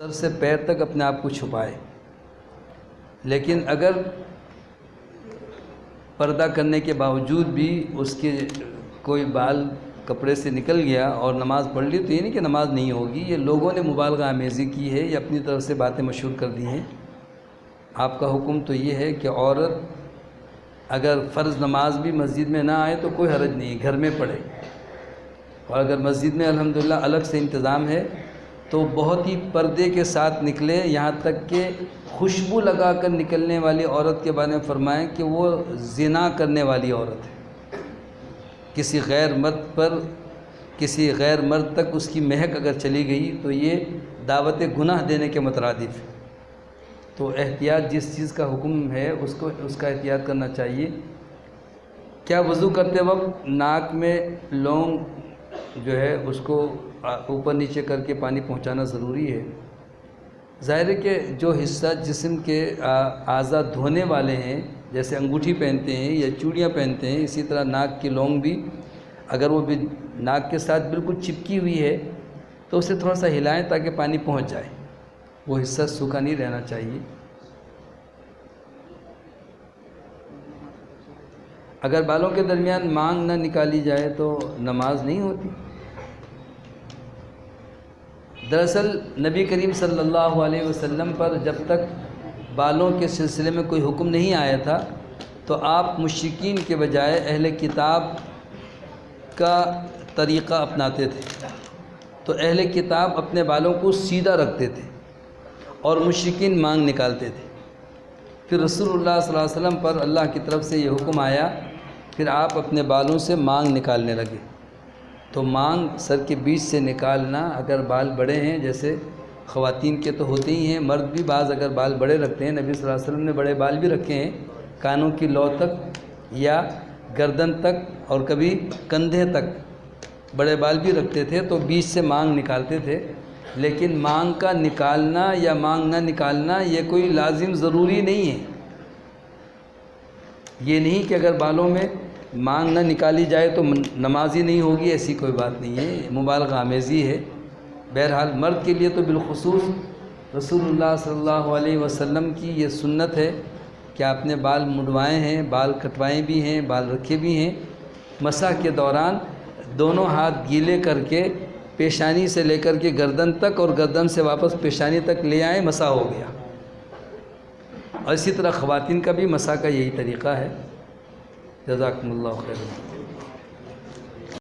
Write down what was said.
سر سے پیر تک اپنے آپ کو چھپائے، لیکن اگر پردہ کرنے کے باوجود بھی اس کے کوئی بال کپڑے سے نکل گیا اور نماز پڑھ لی تو یہ نہیں کہ نماز نہیں ہوگی، یہ لوگوں نے مبالغہ آمیزی کی ہے یا اپنی طرف سے باتیں مشہور کر دی ہیں۔ آپ کا حکم تو یہ ہے کہ عورت اگر فرض نماز بھی مسجد میں نہ آئے تو کوئی حرج نہیں، گھر میں پڑھے، اور اگر مسجد میں الحمدللہ الگ سے انتظام ہے تو بہت ہی پردے کے ساتھ نکلے، یہاں تک کہ خوشبو لگا کر نکلنے والی عورت کے بارے میں فرمائیں کہ وہ زنا کرنے والی عورت ہے۔ کسی غیر مرد تک اس کی مہک اگر چلی گئی تو یہ دعوت گناہ دینے کے مترادف ہے۔ تو احتیاط، جس چیز کا حکم ہے اس کا احتیاط کرنا چاہیے۔ کیا وضو کرتے وقت ناک میں لونگ جو ہے اس کو اوپر نیچے کر کے پانی پہنچانا ضروری ہے؟ ظاہر ہے کہ جو حصہ جسم کے اعضاء دھونے والے ہیں، جیسے انگوٹھی پہنتے ہیں یا چوڑیاں پہنتے ہیں، اسی طرح ناک کی لونگ بھی اگر وہ بھی ناک کے ساتھ بالکل چپکی ہوئی ہے تو اسے تھوڑا سا ہلائیں تاکہ پانی پہنچ جائے، وہ حصہ سوکھا نہیں رہنا چاہیے۔ اگر بالوں کے درمیان مانگ نہ نکالی جائے تو نماز نہیں ہوتی۔ دراصل نبی کریم صلی اللہ علیہ وسلم پر جب تک بالوں کے سلسلے میں کوئی حکم نہیں آیا تھا تو آپ مشرکین کے بجائے اہل کتاب کا طریقہ اپناتے تھے۔ تو اہل کتاب اپنے بالوں کو سیدھا رکھتے تھے اور مشرکین مانگ نکالتے تھے۔ پھر رسول اللہ صلی اللہ علیہ وسلم پر اللہ کی طرف سے یہ حکم آیا، پھر آپ اپنے بالوں سے مانگ نکالنے لگے۔ تو مانگ سر کے بیچ سے نکالنا، اگر بال بڑے ہیں، جیسے خواتین کے تو ہوتے ہی ہیں، مرد بھی بعض اگر بال بڑے رکھتے ہیں، نبی صلی اللہ علیہ وسلم نے بڑے بال بھی رکھے ہیں، کانوں کی لو تک یا گردن تک اور کبھی کندھے تک بڑے بال بھی رکھتے تھے، تو بیچ سے مانگ نکالتے تھے۔ لیکن مانگ کا نکالنا یا مانگ نہ نکالنا یہ کوئی لازم ضروری نہیں ہے۔ یہ نہیں کہ اگر بالوں میں مانگ نہ نکالی جائے تو نماز ہی نہیں ہوگی، ایسی کوئی بات نہیں ہے، مبالغہ آمیزی ہے۔ بہرحال مرد کے لیے تو بالخصوص رسول اللہ صلی اللہ علیہ وسلم کی یہ سنت ہے کہ آپ نے بال مڈوائے ہیں، بال کٹوائے بھی ہیں، بال رکھے بھی ہیں۔ مسح کے دوران دونوں ہاتھ گیلے کر کے پیشانی سے لے کر کے گردن تک اور گردن سے واپس پیشانی تک لے آئیں، مسح ہو گیا۔ اور اسی طرح خواتین کا بھی مسح کا یہی طریقہ ہے۔ جزاکم اللہ خیر۔